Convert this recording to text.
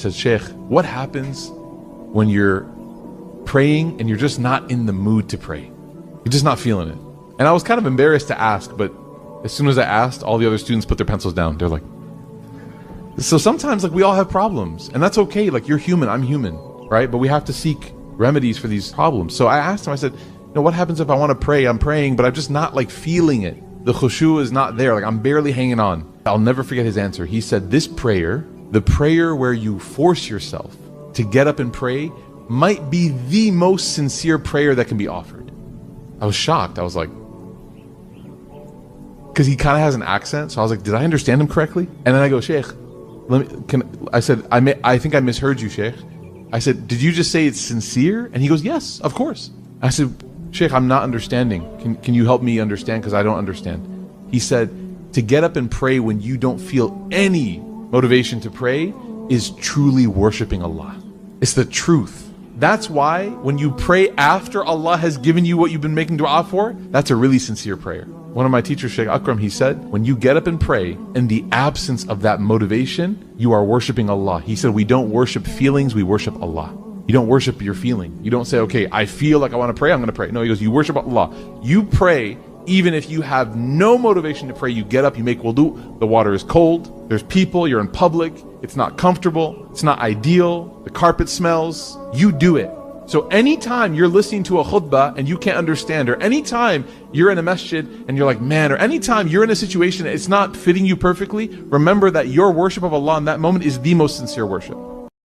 said, Sheikh, what happens when you're praying and you're just not in the mood to pray? You're just not feeling it. And I was kind of embarrassed to ask, but as soon as I asked, all the other students put their pencils down. They're like, so sometimes we all have problems, and that's okay. You're human, I'm human, right? But we have to seek remedies for these problems. So I asked him, I said, what happens if I want to pray? I'm praying, but I'm just not feeling it. The khushu is not there. I'm barely hanging on. I'll never forget his answer. He said, this prayer, the prayer where you force yourself to get up and pray, might be the most sincere prayer that can be offered. I was shocked. I was like, because he kind of has an accent. So I was like, did I understand him correctly? And then I go, Sheikh, I said, I think I misheard you, Sheikh. I said, did you just say it's sincere? And he goes, yes, of course. I said, Sheikh, I'm not understanding. Can you help me understand? Because I don't understand. He said, to get up and pray when you don't feel any motivation to pray is truly worshiping Allah. It's the truth. That's why when you pray after Allah has given you what you've been making dua for, that's a really sincere prayer. One of my teachers, Sheikh Akram, he said, when you get up and pray in the absence of that motivation, you are worshiping Allah. He said, we don't worship feelings, we worship Allah. You don't worship your feeling. You don't say, okay, I feel like I want to pray, I'm going to pray. No, he goes, you worship Allah. You pray even if you have no motivation to pray. You get up, you make wudu, the water is cold, there's people, you're in public, it's not comfortable, it's not ideal, the carpet smells, you do it. So anytime you're listening to a khutbah and you can't understand, or anytime you're in a masjid and you're like, man, or anytime you're in a situation that it's not fitting you perfectly, remember that your worship of Allah in that moment is the most sincere worship.